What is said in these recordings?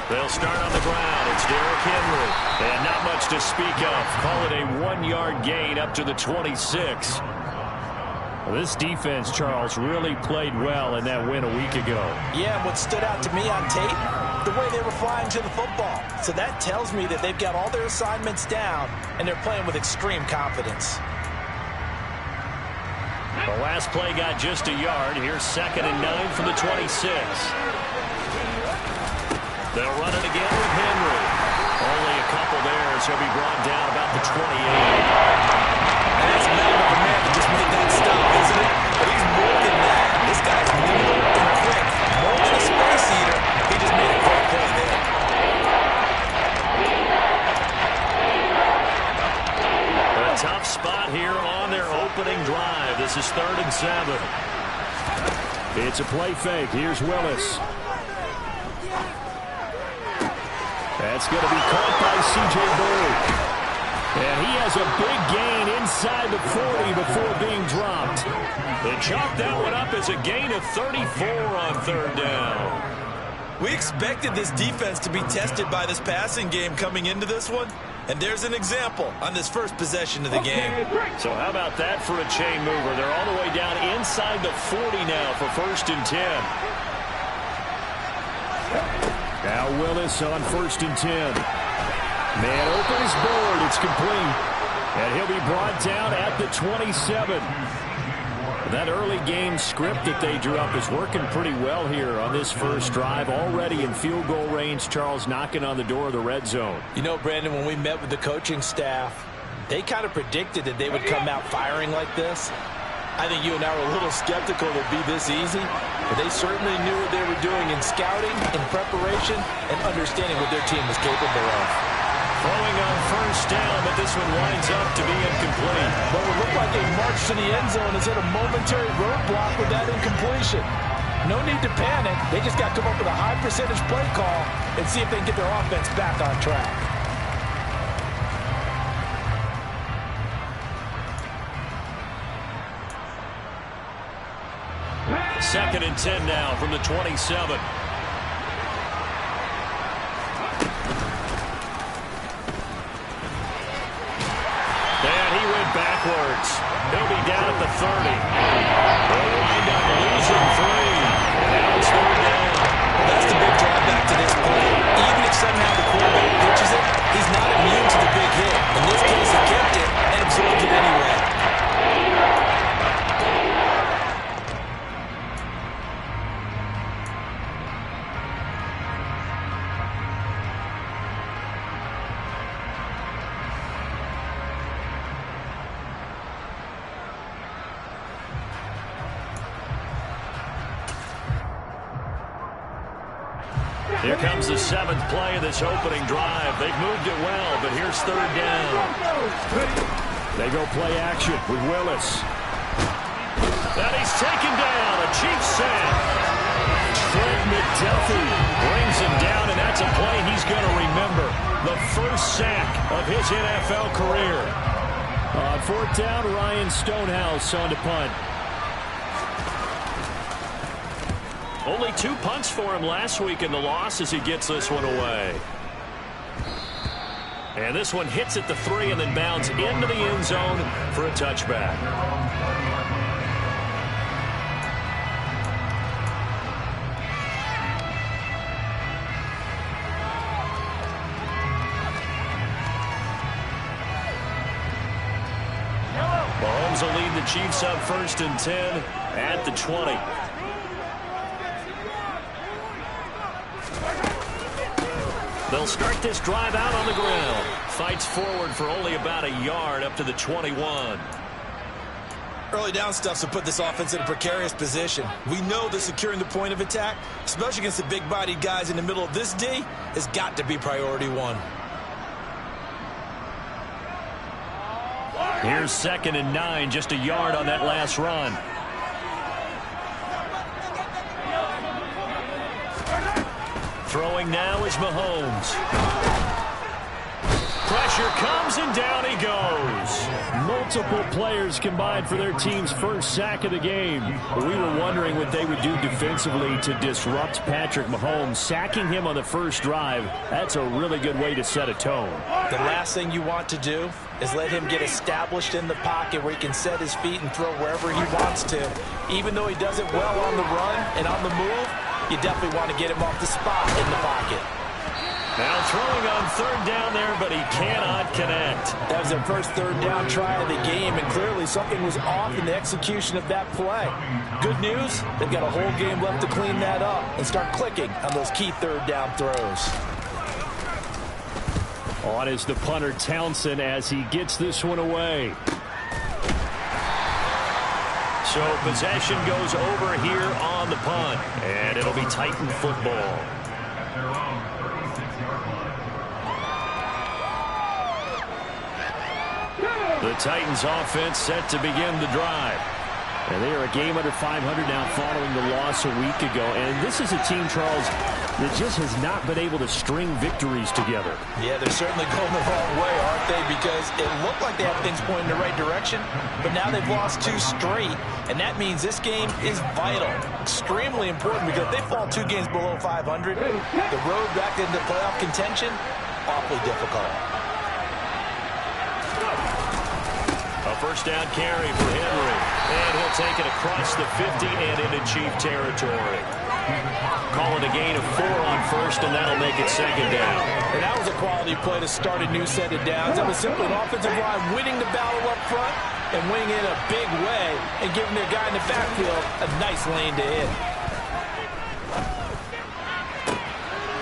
They'll start on the ground. It's Derrick Henry. And not much to speak of. Call it a 1-yard gain up to the 26. Well, this defense, Charles, really played well in that win a week ago. Yeah, what stood out to me on tape, the way they were flying to the football. So that tells me that they've got all their assignments down, and they're playing with extreme confidence. The last play got just a yard. Here's 2nd and 9 from the 26. They'll run it again with Henry. Only a couple there, so he'll be brought down about the 28. And that's matter of a man to just make that stop, isn't it? But he's more than that. This guy's nimble and quick. More than a space eater. He just made a quick play there. A tough spot here on their opening drive. This is 3rd and 7. It's a play fake. Here's Willis. That's going to be caught by C.J. Bird. And he has a big gain inside the 40 before being dropped. They chalked that one up as a gain of 34 on 3rd down. We expected this defense to be tested by this passing game coming into this one. And there's an example on this first possession of the game. So how about that for a chain mover? They're all the way down inside the 40 now for 1st and 10. Now Willis on 1st and 10. Man open is board. It's complete. And he'll be brought down at the 27. That early game script that they drew up is working pretty well here on this first drive. Already in field goal range, Charles knocking on the door of the red zone. You know, Brandon, when we met with the coaching staff, they kind of predicted that they would come out firing like this. I think you and I were a little skeptical it would be this easy, but they certainly knew what they were doing in scouting, in preparation, and understanding what their team was capable of. Throwing on 1st down, but this one winds up to be incomplete. But it looked like a march to the end zone has hit a momentary roadblock with that incompletion. No need to panic. They just got to come up with a high percentage play call and see if they can get their offense back on track. 2nd and 10 now from the 27. And he went backwards. He'll be down at the 30. They'll wind up losing 3. Now it's 3rd down. Well, that's the big drawback to this play. Even if somehow the quarterback pitches it, he's not immune to the big hit. In this case, he kept it and absorbed it anyway. Here comes the 7th play of this opening drive. They've moved it well, but here's 3rd down. They go play action with Willis. And he's taken down. A cheap sack. Trent McDuffie brings him down, and that's a play he's going to remember. The first sack of his NFL career. On 4th down, Ryan Stonehouse on to punt. Only 2 punts for him last week in the loss as he gets this one away. And this one hits at the 3 and then bounds into the end zone for a touchback. Mahomes will lead the Chiefs up 1st and 10 at the 20. They'll start this drive out on the ground. Fights forward for only about a yard up to the 21. Early down stuff to put this offense in a precarious position. We know that securing the point of attack, especially against the big-bodied guys in the middle of this D, has got to be priority 1. Here's 2nd and 9, just a yard on that last run. Throwing now is Mahomes. Pressure comes, and down he goes. Multiple players combined for their team's first sack of the game. We were wondering what they would do defensively to disrupt Patrick Mahomes. Sacking him on the first drive, that's a really good way to set a tone. The last thing you want to do is let him get established in the pocket where he can set his feet and throw wherever he wants to. Even though he does it well on the run and on the move, you definitely want to get him off the spot in the pocket. Now throwing on third down there, but he cannot connect. That was their first third down try of the game, and clearly something was off in the execution of that play. Good news, they've got a whole game left to clean that up and start clicking on those key third down throws. On is the punter Townsend as he gets this one away. So possession goes over here on the punt, and it'll be Titan football. The Titans offense set to begin the drive. And they are a game under 500 now following the loss a week ago. And this is a team, Charles, that just has not been able to string victories together. Yeah, they're certainly going the wrong way, aren't they? Because it looked like they had things pointing in the right direction, but now they've lost 2 straight. And that means this game is vital, extremely important, because if they fall 2 games below 500, the road back into playoff contention, awfully difficult. A first down carry for Henry. And he'll take it across the 50 and into Chief territory. Calling a gain of 4 on first, and that'll make it second down. And that was a quality play to start a new set of downs. That was simply an offensive line winning the battle up front and winning it a big way and giving their guy in the backfield a nice lane to hit.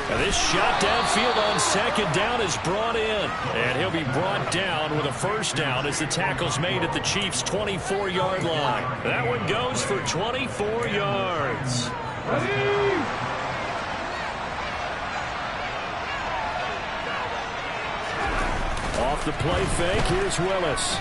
And this shot downfield on second down is brought in. And he'll be brought down with a first down as the tackle's made at the Chiefs' 24-yard line. That one goes for 24 yards. Off the play fake, here's Willis.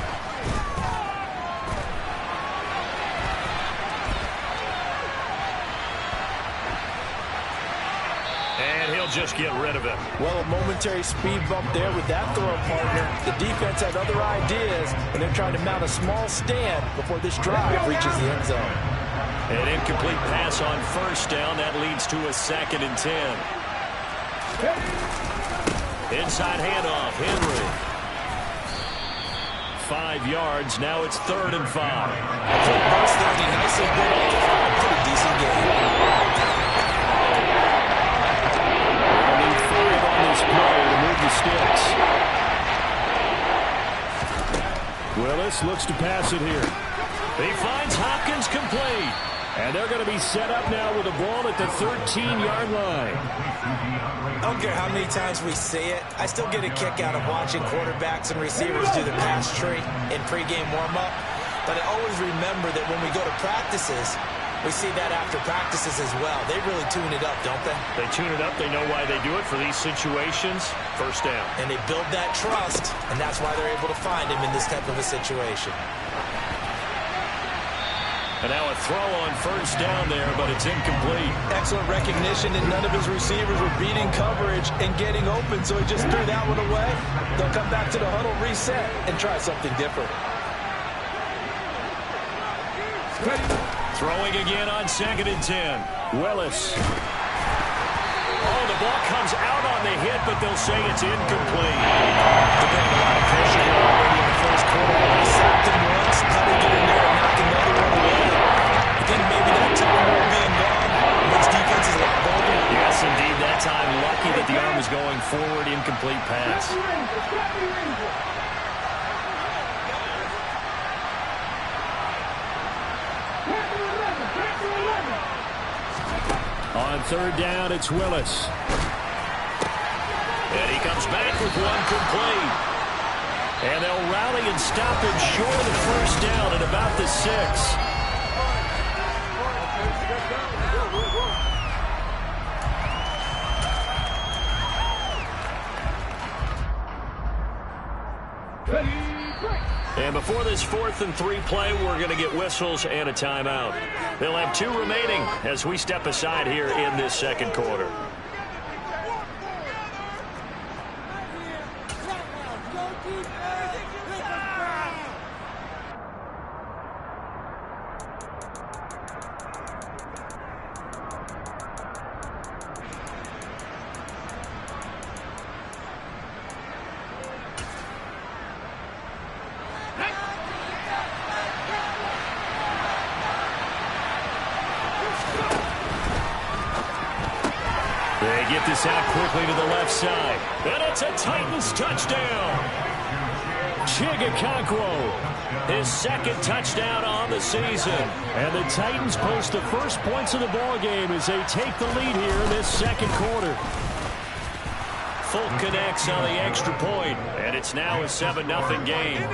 And he'll just get rid of it. Well, a momentary speed bump there with that throw partner. The defense had other ideas, and they're trying to mount a small stand before this drive reaches the end zone. An incomplete pass on first down. That leads to a 2nd and 10. Inside handoff, Henry. 5 yards. Now it's 3rd and 5. Bucks there, he nicely bit off a pretty decent game. They'll need 5 on this play to move the sticks. Willis looks to pass it here. He finds Hopkins complete. And they're going to be set up now with the ball at the 13-yard line. I don't care how many times we say it, I still get a kick out of watching quarterbacks and receivers do the pass tree in pregame warm-up. But I always remember that when we go to practices, we see that after practices as well. They really tune it up, don't they? They tune it up. They know why they do it for these situations. First down. And they build that trust, and that's why they're able to find him in this type of a situation. And now a throw on first down there, but it's incomplete. Excellent recognition, and none of his receivers were beating coverage and getting open, so he just threw that one away. They'll come back to the huddle, reset, and try something different. Throwing again on 2nd and 10. Willis. Oh, the ball comes out on the hit, but they'll say it's incomplete. They're getting a lot of pressure already in the first quarter. They sacked him once. How they get in there and knock another one away? I think maybe that time being gone makes defenses a lot bolder. Yes, indeed. That time, lucky that the arm was going forward. Incomplete pass. On 3rd down, it's Willis. And he comes back with one complete. And they'll rally and stop him short of the first down at about the 6. And before this 4th and 3 play, we're going to get whistles and a timeout. They'll have 2 remaining as we step aside here in this second quarter. get this out quickly to the left side. And it's a Titans touchdown. Chigakonkwo, his second touchdown on the season. And the Titans post the first points of the ball game as they take the lead here in this second quarter. Folk connects on the extra point, and it's now a 7-0 game.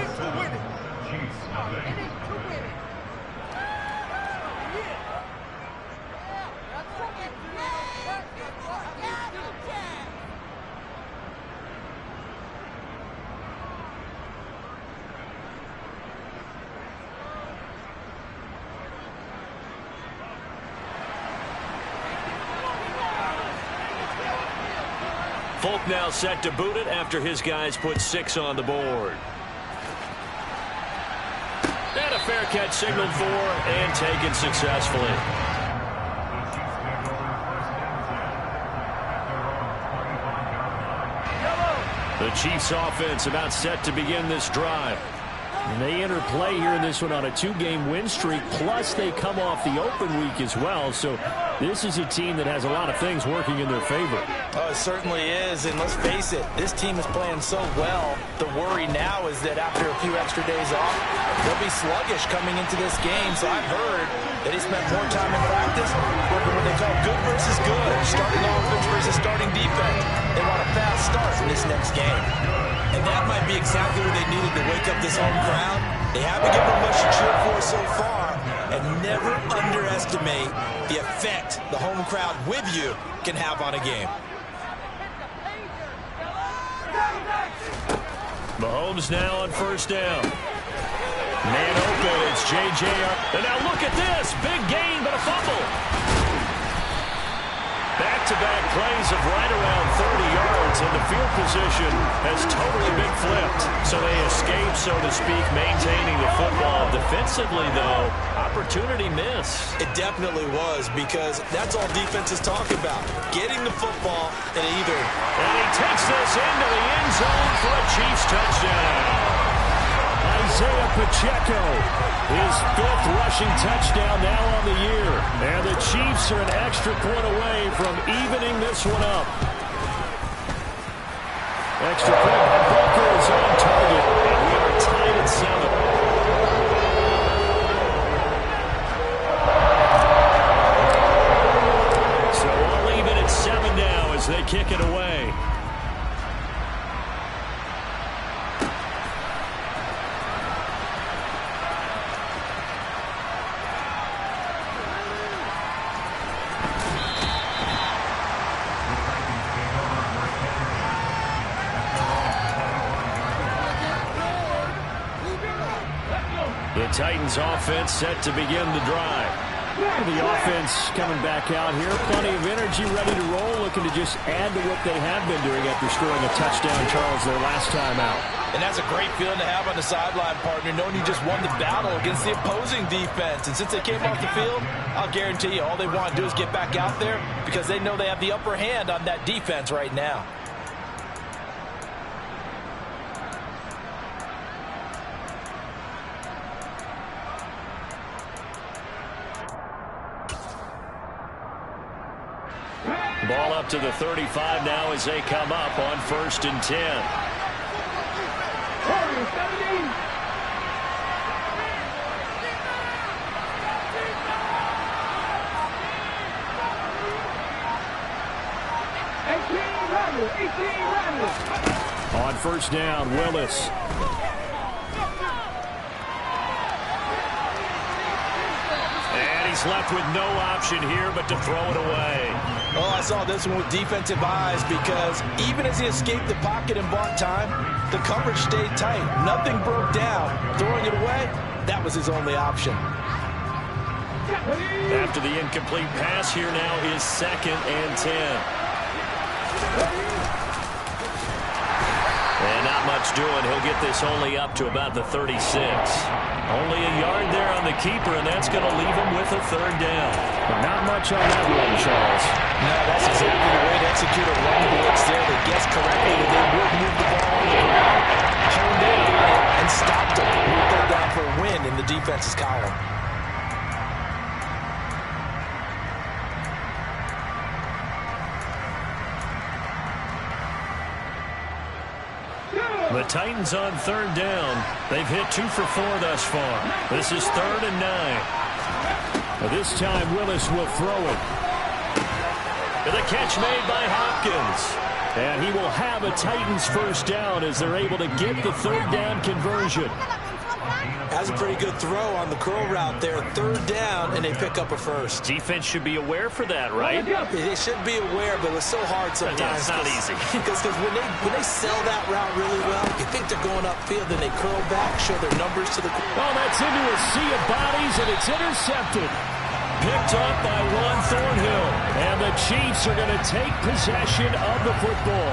Folk now set to boot it after his guys put 6 on the board. And a fair catch signaled for and taken successfully. The Chiefs offense about set to begin this drive. And they enter play here in this one on a 2-game win streak, plus they come off the open week as well. So this is a team that has a lot of things working in their favor. Oh, it certainly is, and let's face it, this team is playing so well. The worry now is that after a few extra days off, they'll be sluggish coming into this game. So I've heard that he spent more time in practice working what they call good versus good, starting offense versus starting defense. They want a fast start in this next game. And that might be exactly what they needed to wake up this home crowd. They haven't given them much to cheer for so far. And never underestimate the effect the home crowd with you can have on a game. Mahomes now on first down. Man open, it's J.J. And now look at this. Big gain, but a fumble. Back-to-back plays of right around 30 yards, and the field position has totally been flipped. So they escape, so to speak, maintaining the football. Defensively, though, opportunity miss. It definitely was, because that's all defenses talk about, getting the football and either. And he takes this into the end zone for a Chiefs touchdown. Isaiah Pacheco, his 5th rushing touchdown now on the year. And the Chiefs are an extra point away from evening this one up. Extra point by Booker is on target, and we are tied at 7. So all even at 7 now as they kick it away. The Titans offense set to begin the drive. The offense coming back out here. Plenty of energy, ready to roll, looking to just add to what they have been doing after scoring a touchdown, Charles, their last time out. And that's a great feeling to have on the sideline, partner, knowing you just won the battle against the opposing defense. And since they came off the field, I'll guarantee you all they want to do is get back out there because they know they have the upper hand on that defense right now. Ball up to the 35 now as they come up on 1st and 10. On 1st down, Willis. And he's left with no option here but to throw it away. Oh, I saw this one with defensive eyes because even as he escaped the pocket and bought time, the coverage stayed tight. Nothing broke down. Throwing it away, that was his only option. After the incomplete pass, here now is 2nd and 10. And not much doing. He'll get this only up to about the 36. Only a yard there on the keeper, and that's going to leave him with a 3rd down. But not much on that one, Charles. No, that's exactly the way to execute a run blitz there. They guessed correctly that they would move the ball on the ground, honed in on it, and stopped them. Moved them down for a win in the defense's column. Titans on third down. They've hit 2 for 4 thus far. This is 3rd and 9. This time Willis will throw it. The catch made by Hopkins. And he will have a Titans first down as they're able to get the third down conversion. Has a pretty good throw on the curl route there. 3rd down, and they pick up a first. Defense should be aware for that, right? They should be aware, but it's so hard sometimes. Yeah, it's not easy. Because when they sell that route really well, you think they're going upfield, then they curl back, show their numbers to the... Well, that's into a sea of bodies, and it's intercepted. Picked up by Ron Thornhill. And the Chiefs are going to take possession of the football.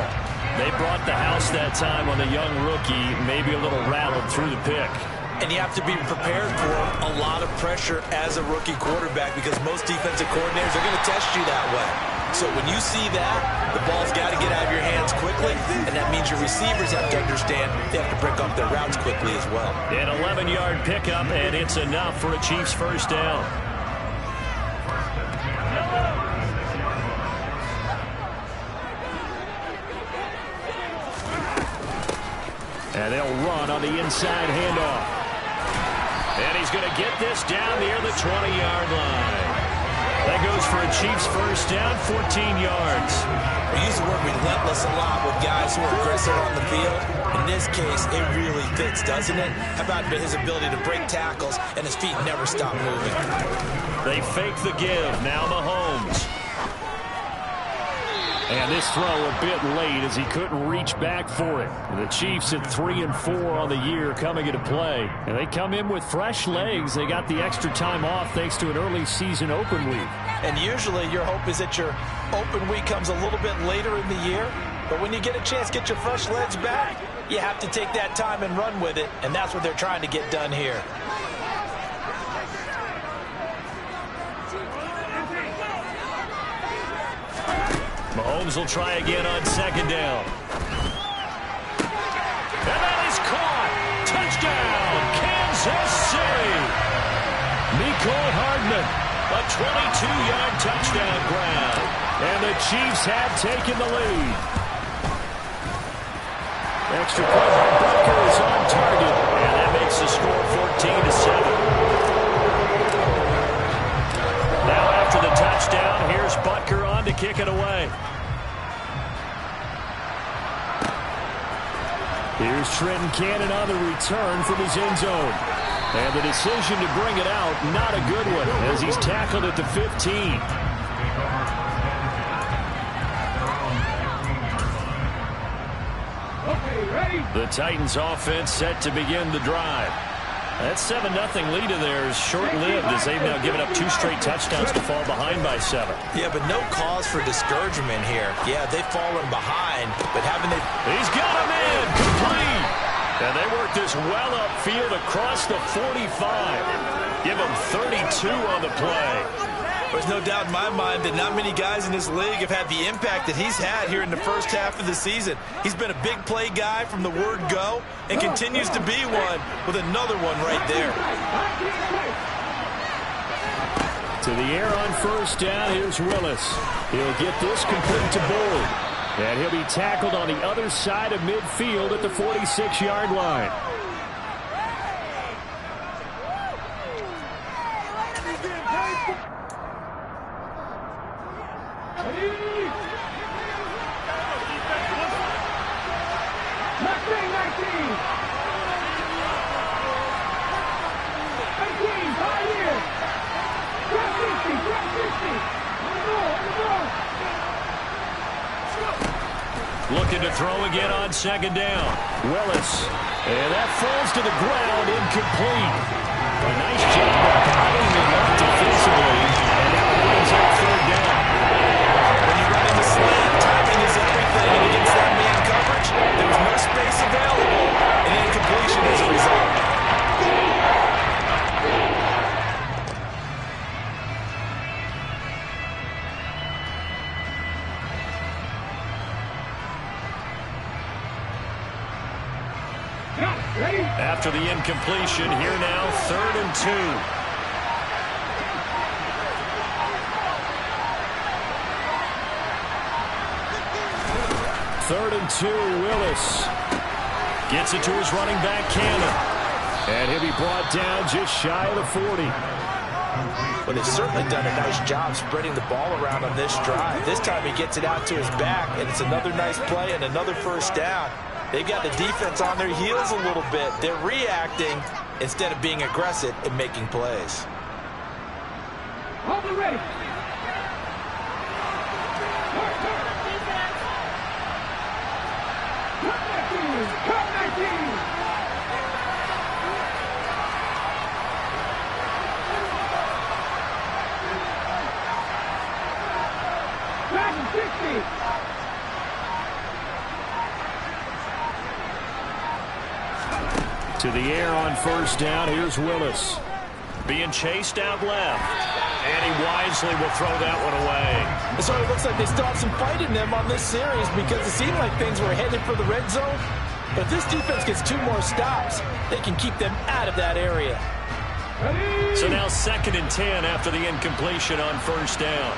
They brought the house that time on the young rookie, maybe a little rattled through the pick. And you have to be prepared for a lot of pressure as a rookie quarterback because most defensive coordinators are going to test you that way. So when you see that, the ball's got to get out of your hands quickly, and that means your receivers have to understand they have to break up their routes quickly as well. An 11-yard pickup, and it's enough for a Chiefs first down. And they'll run on the inside handoff. And he's going to get this down near the 20-yard line. That goes for a Chiefs first down, 14 yards. We use the word relentless a lot with guys who are aggressive on the field. In this case, it really fits, doesn't it? How about his ability to break tackles and his feet never stop moving? They fake the give. Now Mahomes. And this throw a bit late as he couldn't reach back for it. The Chiefs at 3 and 4 on the year coming into play. And they come in with fresh legs. They got the extra time off thanks to an early season open week. And usually your hope is that your open week comes a little bit later in the year. But when you get a chance to get your fresh legs back, you have to take that time and run with it. And that's what they're trying to get done here. Mahomes will try again on second down. And that is caught. Touchdown, Kansas City. Mecole Hardman, a 22-yard touchdown grab. And the Chiefs have taken the lead. Extra point by Butker is on target. And that makes the score 14-7. Now after the touchdown, here's Butker on to kick it away. Here's Trenton Cannon on the return from his end zone. And the decision to bring it out, not a good one, as he's tackled at the 15. The Titans offense set to begin the drive. That 7-0 lead of theirs short-lived as they've now given up 2 straight touchdowns to fall behind by 7. Yeah, but no cause for discouragement here. Yeah, they've fallen behind, but haven't they... He's got him in, complete. And they work this well upfield across the 45. Give him 32 on the play. There's no doubt in my mind that not many guys in this league have had the impact that he's had here in the first half of the season. He's been a big play guy from the word go and continues to be one with another one right there. To the air on first down, here's Willis. He'll get this complete to Boyd. And he'll be tackled on the other side of midfield at the 46-yard line. Looking to throw again on second down. Willis. And that falls to the ground, incomplete. A nice job by hiding him up defensively. And now it brings up third down. When you're running the slant, timing is everything. And against that man coverage, there was no space available. And incompletion as a result. After the incompletion, here now, 3rd and 2. Third and 2, Willis. Gets it to his running back, Cannon. And he'll be brought down just shy of the 40. Well, they've certainly done a nice job spreading the ball around on this drive. This time he gets it out to his back, and it's another nice play and another first down. They've got the defense on their heels a little bit. They're reacting instead of being aggressive and making plays. Hold it ready. To the air on first down. Here's Willis. Being chased out left. And he wisely will throw that one away. So it looks like they still have some fight in them on this series because it seemed like things were headed for the red zone. But if this defense gets 2 more stops, they can keep them out of that area. So now 2nd and 10 after the incompletion on first down.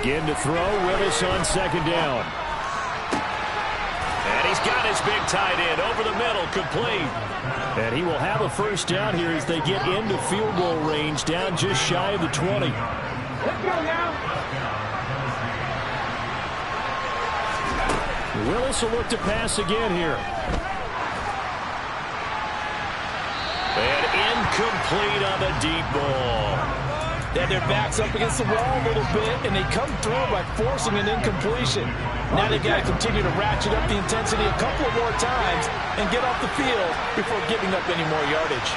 Again to throw, Willis on 2nd down. And he's got his big tight end over the middle, complete. And he will have a first down here as they get into field goal range, down just shy of the 20. Let's go now. Willis will look to pass again here. And incomplete on the deep ball. Then their backs up against the wall a little bit, and they come through by forcing an incompletion. Now they've got to continue to ratchet up the intensity a couple of more times and get off the field before giving up any more yardage.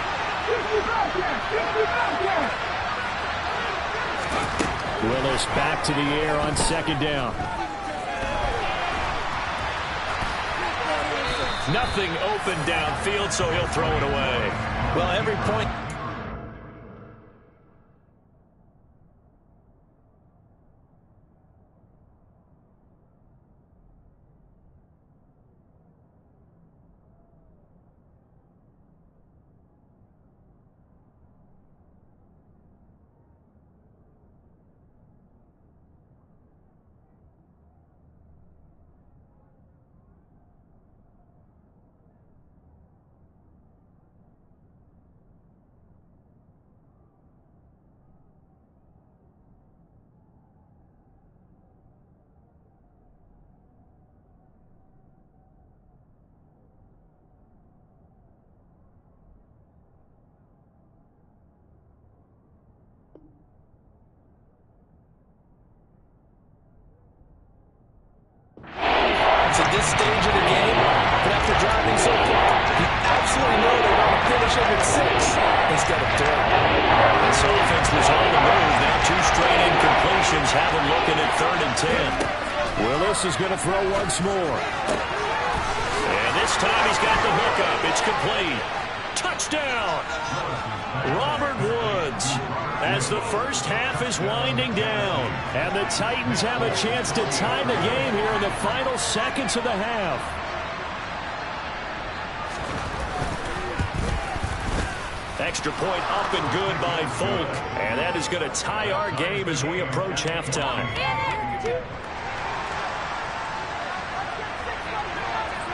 Willis back to the air on 2nd down. Nothing open downfield, so he'll throw it away. Well, every point. At this stage of the game, but after driving so far, you absolutely know they want to finish it at 6 instead of 3. This offense was on the move. Now 2 straight incompletions have them looking at 3rd and 10. Willis is going to throw once more. And this time he's got the hook up. It's complete. Touchdown! Robert Woods, as the first half is winding down. And the Titans have a chance to tie the game here in the final seconds of the half. Extra point up and good by Folk. And that is going to tie our game as we approach halftime.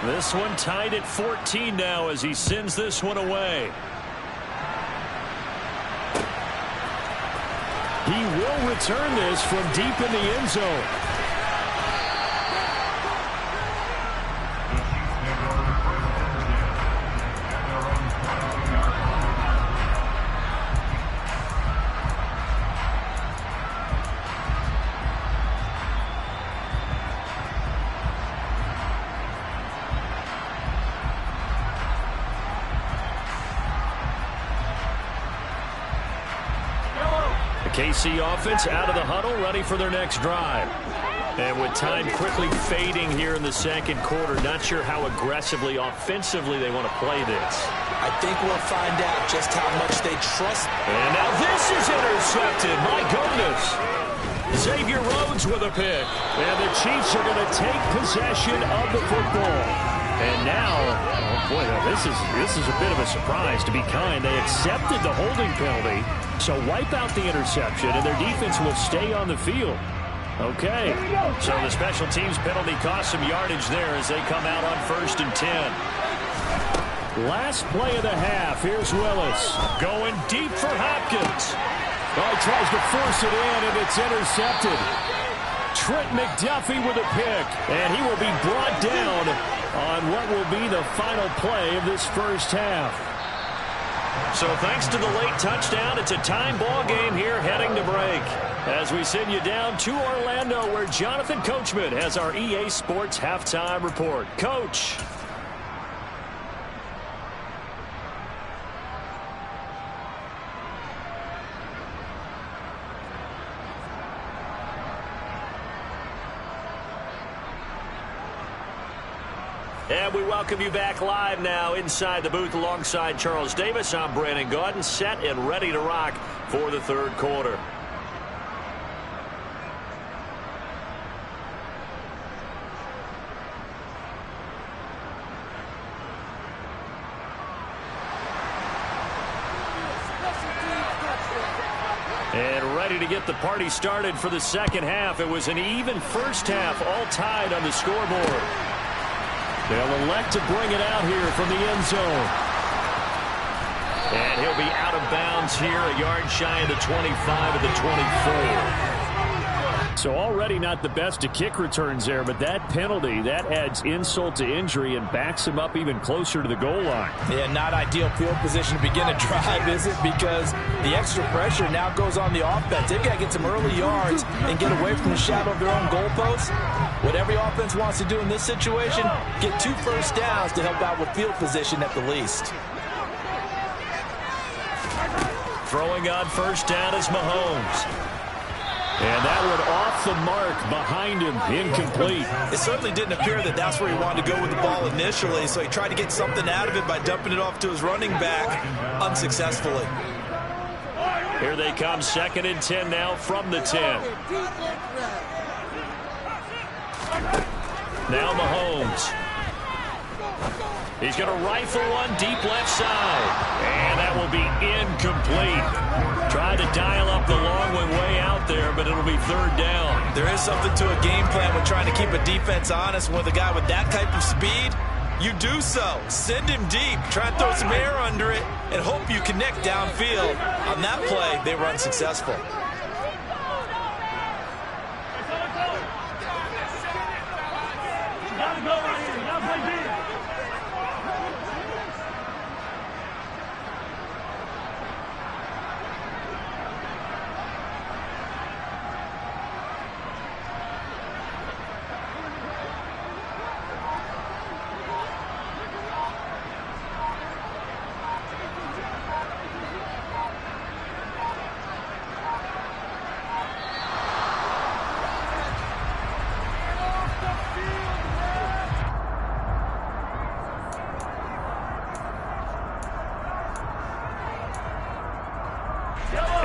This one tied at 14 now as he sends this one away. He will return this from deep in the end zone. KC offense out of the huddle, ready for their next drive. And with time quickly fading here in the 2nd quarter, not sure how aggressively, offensively they want to play this. I think we'll find out just how much they trust. And now this is intercepted. My goodness. Xavier Rhodes with a pick. And the Chiefs are going to take possession of the football. And now, oh boy, this is a bit of a surprise, to be kind. They accepted the holding penalty, so wipe out the interception, and their defense will stay on the field. Okay, so the special teams penalty cost some yardage there as they come out on 1st and 10. Last play of the half. Here's Willis going deep for Hopkins. Oh, he tries to force it in, and it's intercepted. Trent McDuffie with a pick, and he will be brought down on what will be the final play of this first half. So thanks to the late touchdown, it's a time ball game here heading to break. As we send you down to Orlando, where Jonathan Coachman has our EA Sports halftime report. Coach. And we welcome you back live now inside the booth alongside Charles Davis. I'm Brandon Gaudin, set and ready to rock for the third quarter. And ready to get the party started for the second half. It was an even first half, all tied on the scoreboard. They'll elect to bring it out here from the end zone. And he'll be out of bounds here, a yard shy of the 25 of the 24. So already not the best of kick returns there, but that penalty, that adds insult to injury and backs him up even closer to the goal line. Yeah, not ideal field position to begin a drive, is it? Because the extra pressure now goes on the offense. They've got to get some early yards and get away from the shadow of their own goalposts. What every offense wants to do in this situation, get 2 first downs to help out with field position at the least. Throwing on first down is Mahomes. And that one off the mark behind him, incomplete. It certainly didn't appear that that's where he wanted to go with the ball initially, so he tried to get something out of it by dumping it off to his running back unsuccessfully. Here they come, 2nd and 10 now from the 10. Now Mahomes. He's going to rifle one deep left side. And that will be incomplete. Tried to dial up the long one way out there, but it'll be 3rd down. There is something to a game plan with trying to keep a defense honest. With a guy with that type of speed, you do so. Send him deep. Try and throw some air under it and hope you connect downfield. On that play, they were unsuccessful.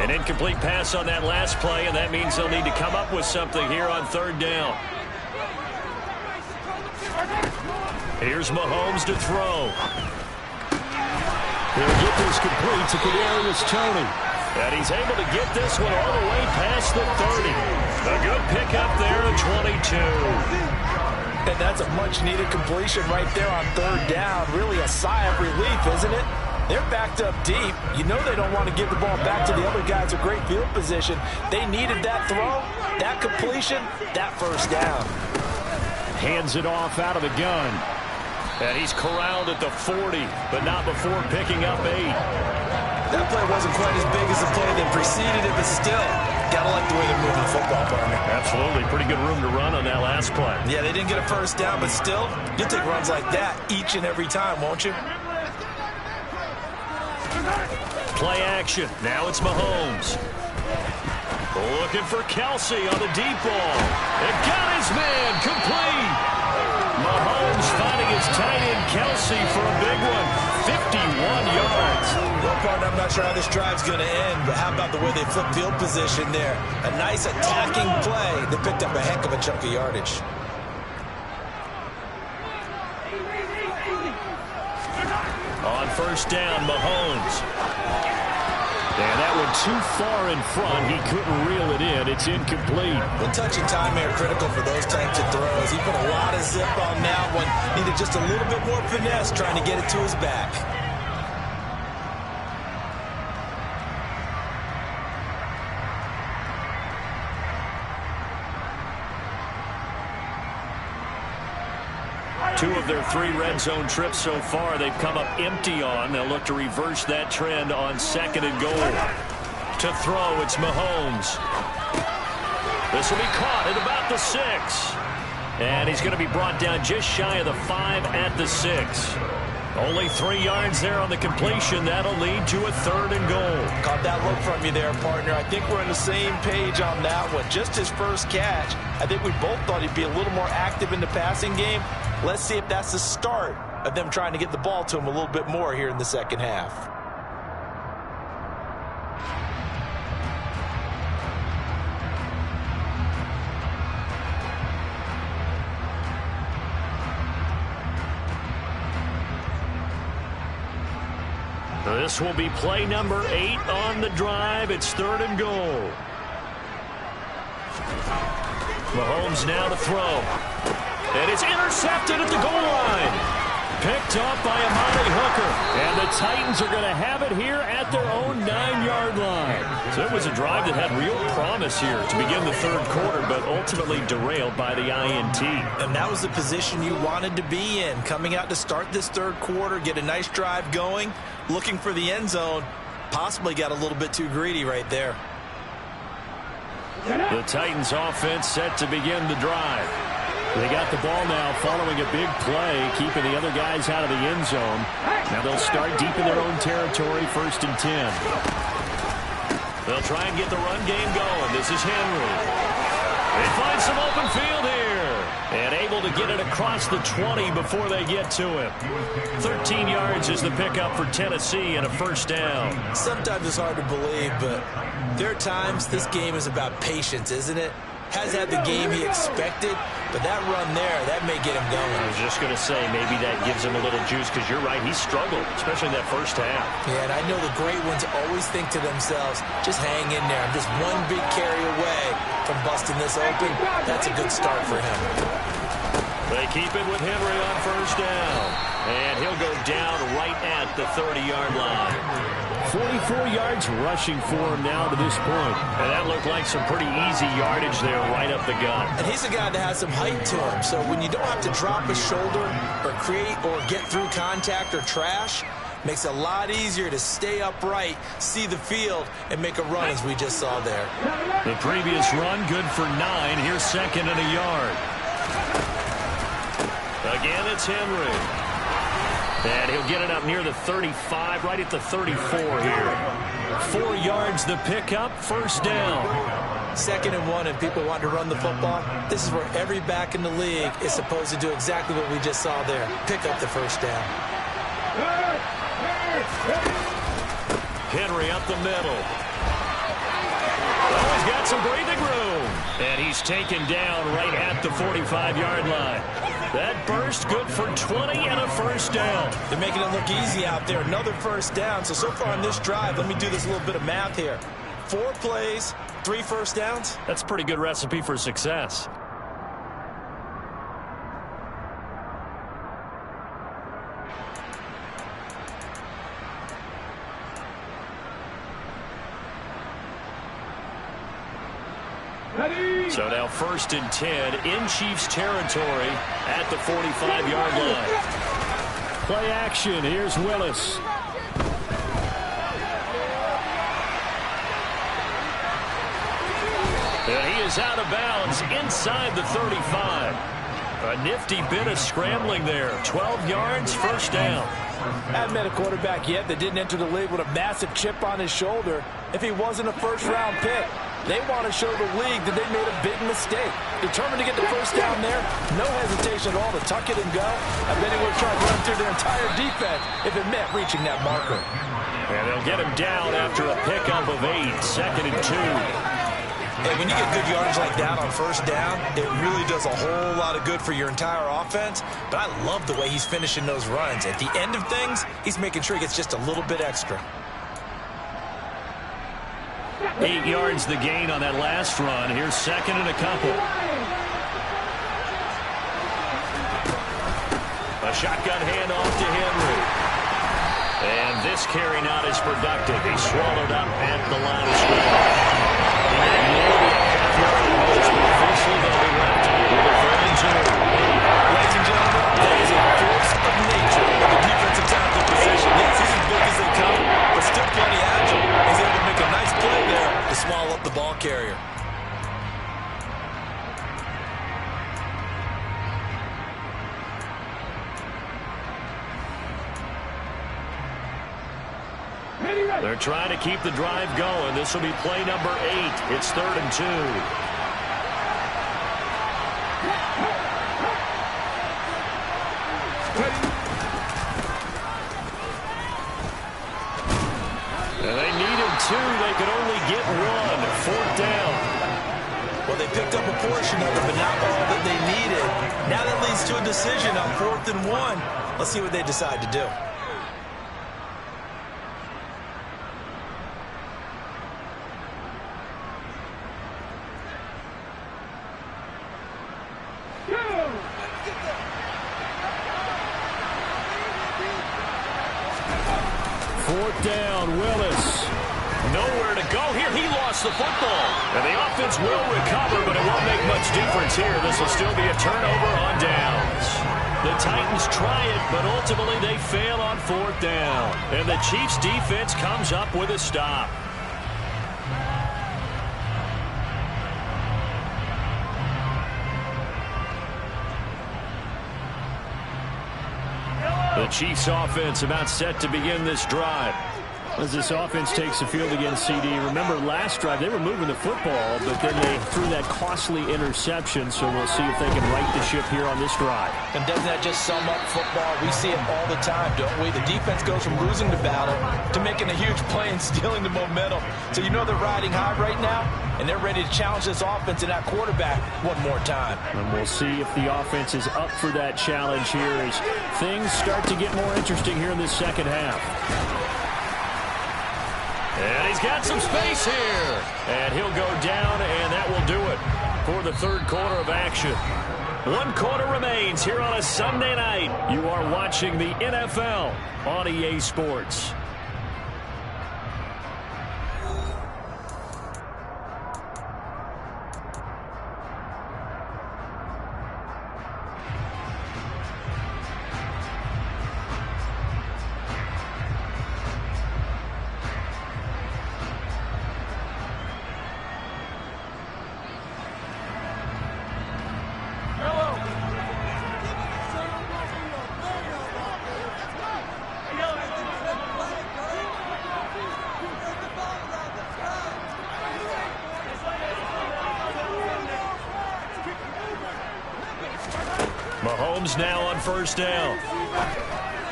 An incomplete pass on that last play, and that means they'll need to come up with something here on 3rd down. Here's Mahomes to throw. He'll get this complete to Kadarius Toney. And he's able to get this one all the way past the 30. A good pickup there at 22. And that's a much-needed completion right there on 3rd down. Really a sigh of relief, isn't it? They're backed up deep. You know they don't want to give the ball back to the other guys with great field position. They needed that throw, that completion, that first down. Hands it off out of the gun. And he's corralled at the 40, but not before picking up 8. That play wasn't quite as big as the play that preceded it, but still, gotta like the way they're moving the football, partner. Absolutely. Pretty good room to run on that last play. Yeah, they didn't get a first down, but still, you'll take runs like that each and every time, won't you? Play action. Now it's Mahomes. Looking for Kelsey on the deep ball. And got his man complete. Mahomes finding his tight end Kelsey for a big one. 51 yards. Well, partner, I'm not sure how this drive's going to end, but how about the way they flipped field position there? A nice attacking play that picked up a heck of a chunk of yardage. first down, Mahomes. And that one too far in front. He couldn't reel it in. It's incomplete. The touch and time are critical for those types of throws. He put a lot of zip on that one. Needed just a little bit more finesse trying to get it to his back. Two of their 3 red zone trips so far they've come up empty on. They'll look to reverse that trend on 2nd and goal. To throw, it's Mahomes. This will be caught at about the 6. And he's going to be brought down just shy of the 5 at the 6. Only 3 yards there on the completion. That'll lead to a 3rd and goal. Caught that look from you there, partner. I think we're on the same page on that one. Just his first catch. I think we both thought he'd be a little more active in the passing game. Let's see if that's the start of them trying to get the ball to him a little bit more here in the second half. This will be play number 8 on the drive. It's 3rd and goal. Mahomes now to throw. And it's intercepted at the goal line. Picked off by Amari Hooker. And the Titans are going to have it here at their own 9-yard line. So it was a drive that had real promise here to begin the 3rd quarter, but ultimately derailed by the INT. And that was the position you wanted to be in. Coming out to start this 3rd quarter, get a nice drive going, looking for the end zone. Possibly got a little bit too greedy right there. The Titans offense set to begin the drive. They got the ball now following a big play, keeping the other guys out of the end zone. Now they'll start deep in their own territory, 1st and 10. They'll try and get the run game going. This is Henry. They find some open field here. And able to get it across the 20 before they get to him. 13 yards is the pickup for Tennessee and a 1st down. Sometimes it's hard to believe, but there are times this game is about patience, isn't it? Has had the game he expected, but that run there, that may get him going. I was just going to say, maybe that gives him a little juice, because you're right, he struggled, especially in that first half. Yeah, and I know the great ones always think to themselves, just hang in there. I'm just one big carry away from busting this open. That's a good start for him. They keep it with Henry on 1st down, and he'll go down right at the 30-yard line. 44 yards rushing for him now to this point. And that looked like some pretty easy yardage there right up the gut. And he's a guy that has some height to him. So when you don't have to drop a shoulder or create or get through contact or trash, makes it a lot easier to stay upright, see the field, and make a run as we just saw there. The previous run good for 9. Here's 2nd and a yard. Again, it's Henry. And he'll get it up near the 35, right at the 34 here. 4 yards the pickup, 1st down. 2nd and 1, and people want to run the football. This is where every back in the league is supposed to do exactly what we just saw there. Pick up the 1st down. Henry up the middle. Oh, he's got some breathing room. And he's taken down right at the 45-yard line. That burst good for 20 and a 1st down. They're making it look easy out there. Another 1st down. So far on this drive, let me do this little bit of math here. 4 plays, 3 1st downs. That's a pretty good recipe for success. So now 1st and 10 in Chiefs territory at the 45-yard line. Play action. Here's Willis. And he is out of bounds inside the 35. A nifty bit of scrambling there. 12 yards, 1st down. Haven't met a quarterback yet that didn't enter the league with a massive chip on his shoulder if he wasn't a 1st-round pick. They want to show the league that they made a big mistake. Determined to get the 1st down there. No hesitation at all to tuck it and go. I bet he would have tried to run through their entire defense if it meant reaching that marker. And they'll get him down after a pickup of 8. 2nd and 2. And when you get good yardage like that on first down, it really does a whole lot of good for your entire offense. But I love the way he's finishing those runs. At the end of things, he's making sure he gets just a little bit extra. 8 yards the gain on that last run. Here's second and a couple. A shotgun handoff to Henry. And this carry not as productive. He's swallowed up at the line of scrimmage. Officially they'll be left with a 3rd and 2. Ladies and gentlemen, that is a force of nature of the defensive tackle position. Yes, he's as big as they come, but still plenty agile. He's able to make a nice play there to swallow up the ball carrier. They're trying to keep the drive going. This will be play number 8. It's 3rd and 2. And they needed 2. They could only get 1. 4th down. Well, they picked up a portion of it, but not all that they needed. Now that leads to a decision on 4th and 1. Let's see what they decide to do. Down, Willis. Nowhere to go here. He lost the football. And the offense will recover, but it won't make much difference here. This will still be a turnover on downs. The Titans try it, but ultimately they fail on 4th down. And the Chiefs defense comes up with a stop. The Chiefs offense about set to begin this drive. As this offense takes the field against CD, remember last drive they were moving the football, but then they threw that costly interception, so we'll see if they can right the ship here on this drive. And doesn't that just sum up football? We see it all the time, don't we? The defense goes from losing the battle to making a huge play and stealing the momentum. So you know they're riding high right now, and they're ready to challenge this offense and that quarterback one more time. And we'll see if the offense is up for that challenge here as things start to get more interesting here in this second half. And he's got some space here. And he'll go down, and that will do it for the 3rd quarter of action. 1 quarter remains here on a Sunday night. You are watching the NFL on EA Sports. Mahomes now on 1st down.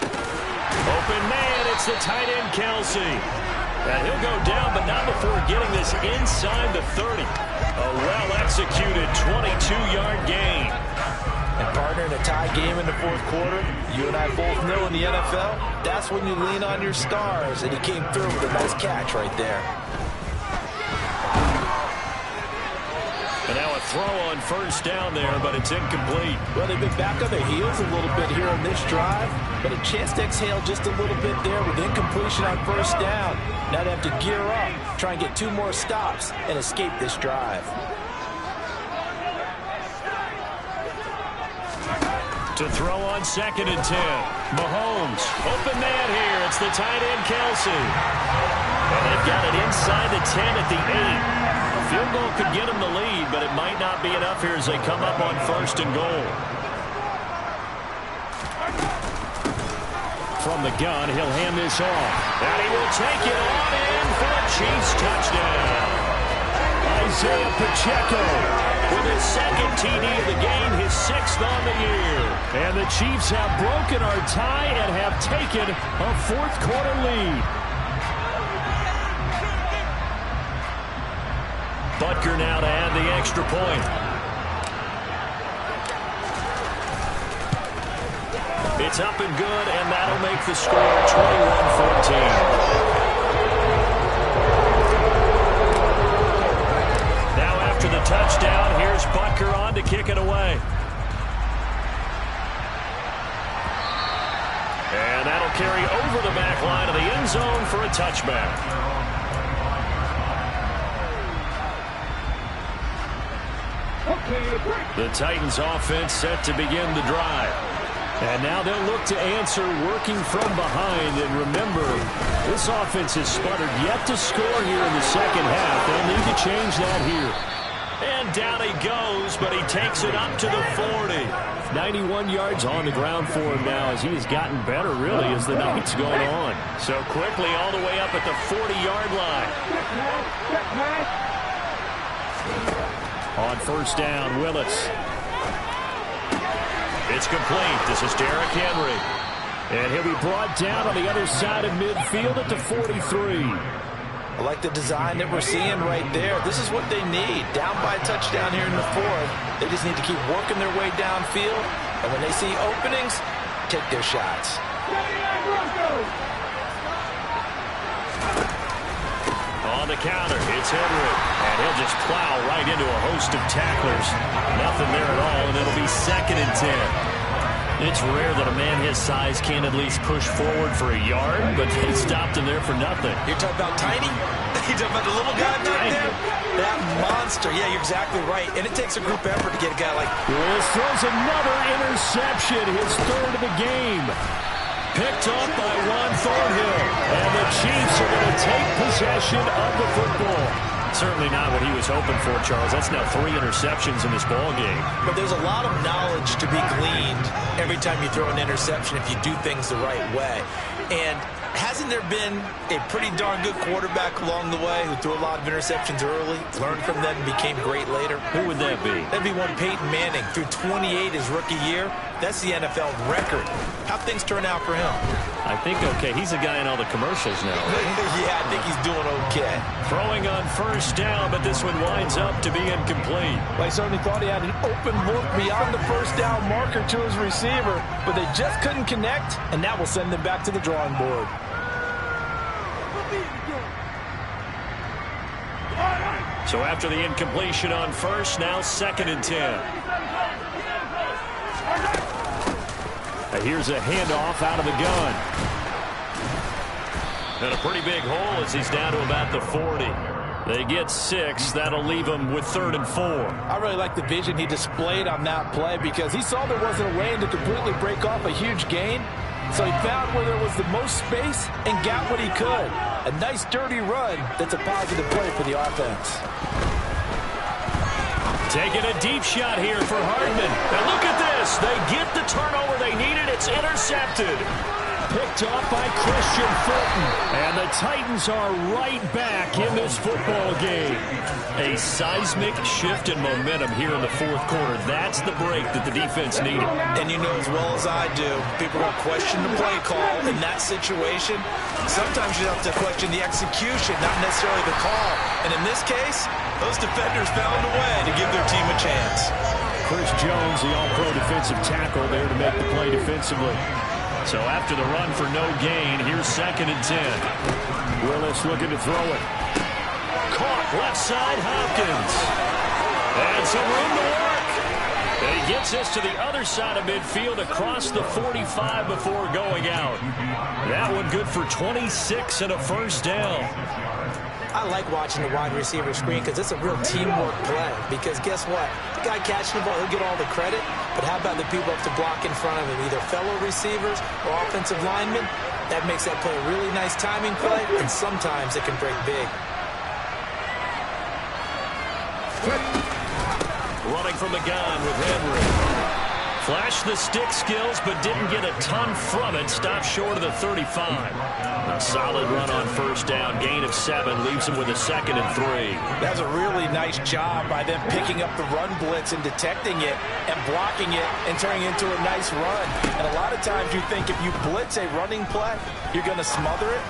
Open man, it's the tight end, Kelsey. And he'll go down, but not before getting this inside the 30. A well-executed 22-yard gain. And partner, in a tie game in the 4th quarter, you and I both know in the NFL, that's when you lean on your stars. And he came through with a nice catch right there. And now a throw on 1st down there, but it's incomplete. Well, they've been back on their heels a little bit here on this drive, but a chance to exhale just a little bit there with incompletion on 1st down. Now they have to gear up, try and get 2 more stops, and escape this drive. To throw on 2nd and 10. Mahomes, open man here. It's the tight end, Kelsey. And they've got it inside the 10 at the 8. A field goal could get them the lead, but it might not be enough here as they come up on 1st and goal. From the gun, he'll hand this off. And he will take it on in for a Chiefs touchdown. Isaiah Pacheco with his 2nd TD of the game, his 6th on the year. And the Chiefs have broken our tie and have taken a 4th quarter lead. Butker now to add the extra point. It's up and good, and that'll make the score 21-14. After the touchdown, here's Butker on to kick it away. And that'll carry over the back line of the end zone for a touchback. The Titans offense set to begin the drive. And now they'll look to answer working from behind. And remember, this offense has sputtered yet to score here in the second half. They'll need to change that here. And down he goes, but he takes it up to the 40. 91 yards on the ground for him now as he has gotten better, really, as the night's going on. So quickly all the way up at the 40-yard line. On first down, Willis. It's complete. This is Derrick Henry. And he'll be brought down on the other side of midfield at the 43. I like the design that we're seeing right there. This is what they need. Down by a touchdown here in the fourth. They just need to keep working their way downfield. And when they see openings, take their shots. On the counter, it's Henry. And he'll just plow right into a host of tacklers. Nothing there at all, and it'll be 2nd and 10. It's rare that a man his size can't at least push forward for a yard, but they stopped him there for nothing. You're talking about tiny? You're talking about the little guy back there? That monster. Yeah, you're exactly right. And it takes a group effort to get a guy like... Willis throws another interception, his 3rd of the game. Picked up by Juan Thornhill. And the Chiefs are going to take possession of the football. Certainly not what he was hoping for, Charles. That's now 3 interceptions in this ball game. But there's a lot of knowledge to be gleaned every time you throw an interception if you do things the right way. And hasn't there been a pretty darn good quarterback along the way who threw a lot of interceptions early, learned from them, and became great later? Who would that be? That'd be one Peyton Manning. Threw 28 his rookie year. That's the NFL record. How'd things turn out for him? I think okay. He's a guy in all the commercials now. Yeah, I think he's doing okay. Throwing on first down, but this one winds up to be incomplete. Well, I certainly thought he had an open look beyond the first down marker to his receiver, but they just couldn't connect, and that will send them back to the drawing board. So after the incompletion on first, now 2nd and 10. And here's a handoff out of the gun. And a pretty big hole as he's down to about the 40. They get 6. That'll leave them with 3rd and 4. I really like the vision he displayed on that play because he saw there wasn't a lane to completely break off a huge gain. So he found where there was the most space and got what he could. A nice dirty run that's a positive play for the offense. Taking a deep shot here for Hardman. And look at this. They get the turnover they needed. It's intercepted. Picked off by Christian Fulton. And the Titans are right back in this football game. A seismic shift in momentum here in the fourth quarter. That's the break that the defense needed. And you know as well as I do, people will question the play call in that situation. Sometimes you have to question the execution, not necessarily the call. And in this case, those defenders found a way to give their team a chance. Chris Jones, the all-pro defensive tackle, there to make the play defensively. So after the run for no gain, here's 2nd and 10. Willis looking to throw it. Caught left side, Hopkins. And some room to work. And he gets us to the other side of midfield across the 45 before going out. That one good for 26 and a first down. I like watching the wide receiver screen because it's a real teamwork play. Because guess what? The guy catching the ball, he'll get all the credit. But how about the people up to block in front of him? Either fellow receivers or offensive linemen. That makes that play a really nice timing play. And sometimes it can break big. Running from the gun with Henry. Flashed the stick skills, but didn't get a ton from it. Stopped short of the 35. A solid run on first down. Gain of 7 leaves him with a 2nd and 3. That's a really nice job by them picking up the run blitz and detecting it and blocking it and turning it into a nice run. And a lot of times you think if you blitz a running play, you're going to smother it.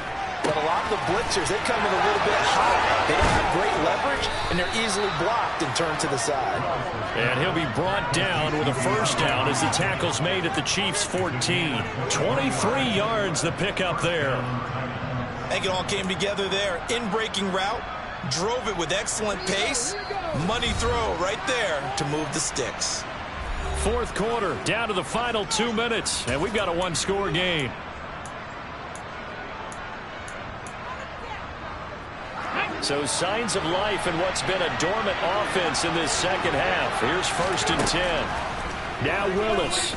But a lot of the blitzers, they come in a little bit hot. They don't have great leverage, and they're easily blocked and turned to the side. And he'll be brought down with a first down as the tackle's made at the Chiefs' 14. 23 yards the pickup there. I think it all came together there. In-breaking route, drove it with excellent pace. Money throw right there to move the sticks. Fourth quarter, down to the final 2 minutes, and we've got a one-score game. So signs of life in what's been a dormant offense in this second half. Here's 1st and 10. Now Willis.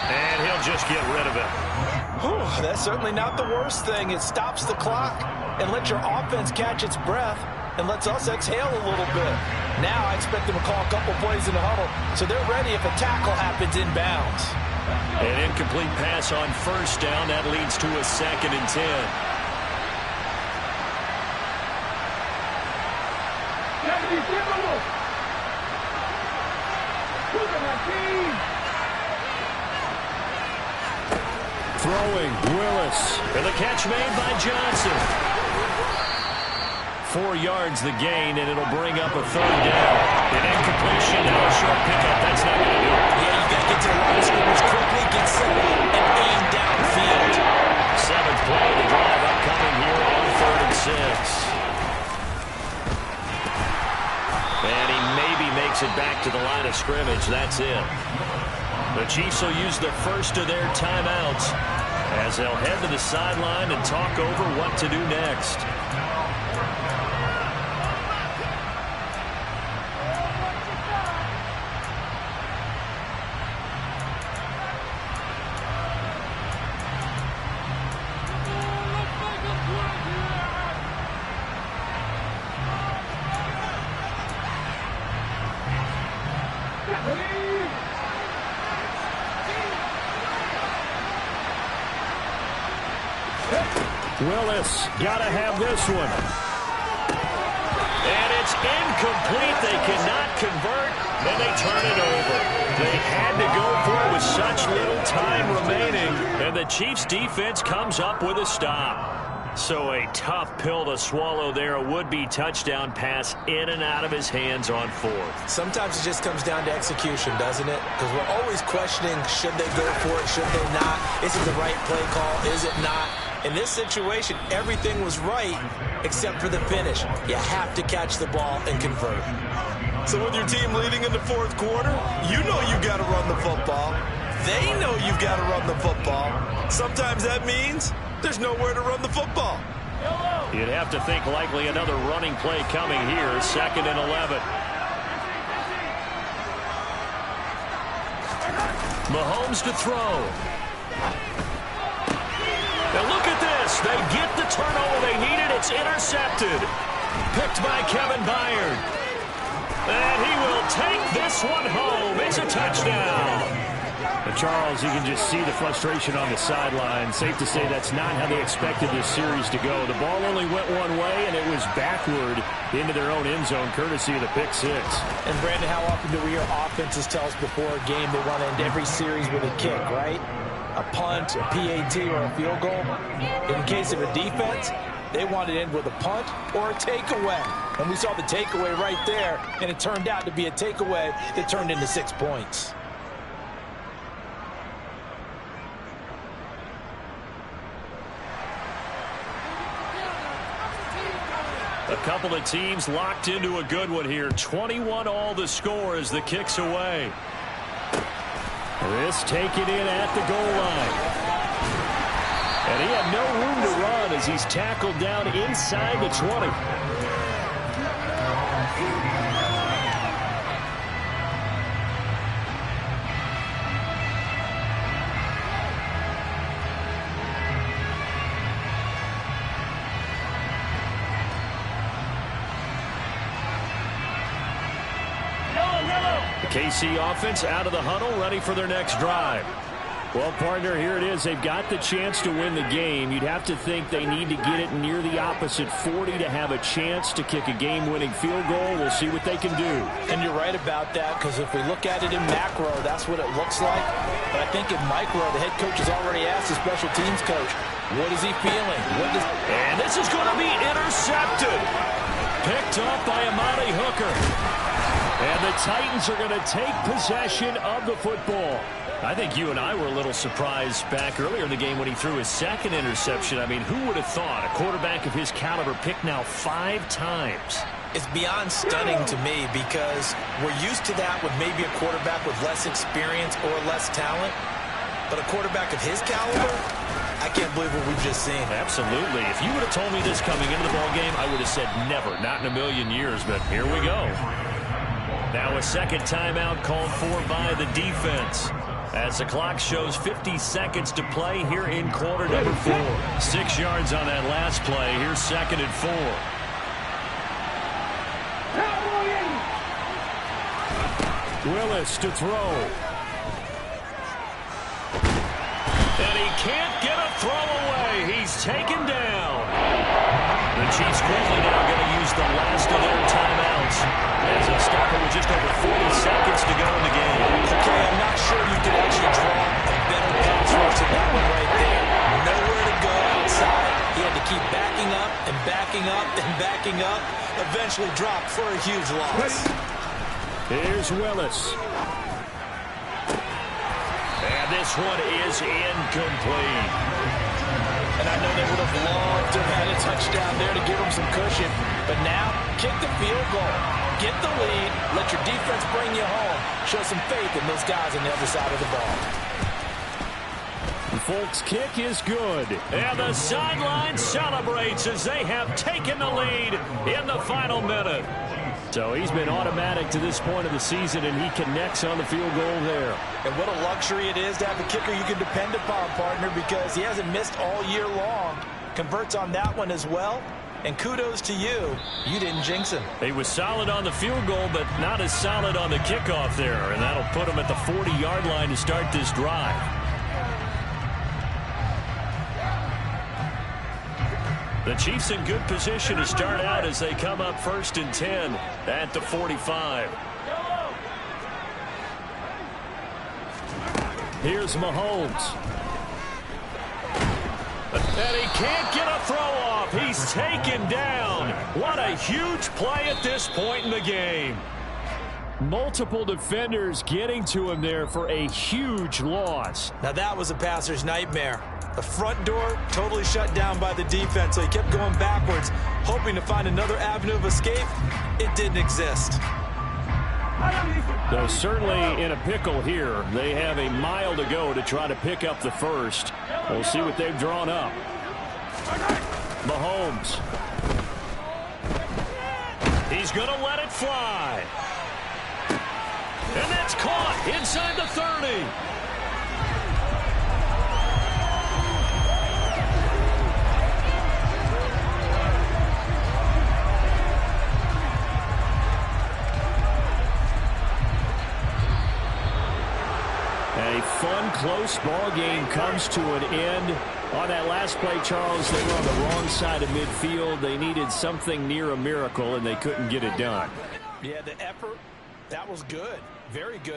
And he'll just get rid of it. Whew, that's certainly not the worst thing. It stops the clock and lets your offense catch its breath and lets us exhale a little bit. Now I expect them to call a couple plays in the huddle so they're ready if a tackle happens inbounds. An incomplete pass on first down. That leads to a 2nd and 10. Throwing, Willis. And the catch made by Johnson. 4 yards the gain, and it'll bring up a 3rd down. An incompletion, now a short pickup. That's not going to do it. Yeah, you got to get to the line of scrimmage quickly, get set up, and aim downfield. 7th play of the drive upcoming here on 3rd and 6. And he maybe makes it back to the line of scrimmage. That's it. The Chiefs will use the first of their timeouts as they'll head to the sideline and talk over what to do next. Willis, gotta have this one. And it's incomplete. They cannot convert, and they turn it over. They had to go for it with such little time remaining, and the Chiefs' defense comes up with a stop. So a tough pill to swallow there. A would-be touchdown pass in and out of his hands on 4th. Sometimes it just comes down to execution, doesn't it? Because we're always questioning, should they go for it, should they not? Is it the right play call, is it not? In this situation, everything was right except for the finish. You have to catch the ball and convert. So with your team leading in the 4th quarter, you know you've got to run the football. They know you've got to run the football. Sometimes that means there's nowhere to run the football. You'd have to think likely another running play coming here. 2nd and 11. Mahomes to throw. Now look at this. They get the turnover they needed. It's intercepted. Picked by Kevin Byard. And he will take this one home. It's a touchdown. Charles, you can just see the frustration on the sideline. Safe to say that's not how they expected this series to go. The ball only went one way, and it was backward into their own end zone, courtesy of the pick 6. And, Brandon, how often do we hear offenses tell us before a game they want to end every series with a kick, right? A punt, a PAT, or a field goal. In case of a defense, they want to end with a punt or a takeaway. And we saw the takeaway right there, and it turned out to be a takeaway that turned into 6 points. A couple of teams locked into a good one here. 21 all the score as the kick's away. This taken in at the goal line. And he had no room to run as he's tackled down inside the 20. KC offense out of the huddle, ready for their next drive. Well, partner, here it is. They've got the chance to win the game. You'd have to think they need to get it near the opposite 40 to have a chance to kick a game-winning field goal. We'll see what they can do. And you're right about that, because if we look at it in macro, that's what it looks like. But I think in micro, the head coach has already asked the special teams coach, what is he feeling? And this is going to be intercepted. Titans are going to take possession of the football. I think you and I were a little surprised back earlier in the game when he threw his second interception. I mean, who would have thought a quarterback of his caliber picked now 5 times? It's beyond stunning to me because we're used to that with maybe a quarterback with less experience or less talent. But a quarterback of his caliber, I can't believe what we've just seen. Absolutely. If you would have told me this coming into the ballgame, I would have said never, not in a million years. But here we go. Now a second timeout called for by the defense, as the clock shows 50 seconds to play here in quarter number 4. 6 yards on that last play. Here's 2nd and 4. Willis to throw. And he can't get a throw away. He's taken down. The Chiefs quickly now going to use the last of their timeouts as a stopper with just over 40 seconds to go in the game. Okay, I'm not sure you could actually draw a better pass rush than that one right there. Nowhere to go outside. He had to keep backing up and backing up and backing up. Eventually dropped for a huge loss. Here's Willis. And this one is incomplete. And I know they would have loved to have had a touchdown there to give them some cushion. But now, kick the field goal. Get the lead. Let your defense bring you home. Show some faith in those guys on the other side of the ball. The Folks' kick is good. And the sideline celebrates as they have taken the lead in the final minute. So he's been automatic to this point of the season, and he connects on the field goal there. And what a luxury it is to have a kicker you can depend upon, partner, because he hasn't missed all year long. Converts on that one as well. And kudos to you. You didn't jinx him. He was solid on the field goal, but not as solid on the kickoff there. And that'll put him at the 40-yard line to start this drive. The Chiefs in good position to start out as they come up 1st and 10 at the 45. Here's Mahomes. And he can't get a throw off. He's taken down. What a huge play at this point in the game. Multiple defenders getting to him there for a huge loss. Now that was a passer's nightmare. The front door totally shut down by the defense, so he kept going backwards, hoping to find another avenue of escape. It didn't exist. Though certainly in a pickle here. They have a mile to go to try to pick up the first. We'll see what they've drawn up. Mahomes. He's going to let it fly. And that's caught inside the 30. A fun, close ball game comes to an end. On that last play, Charles, they were on the wrong side of midfield. They needed something near a miracle, and they couldn't get it done. Yeah, the effort, that was good. Very good.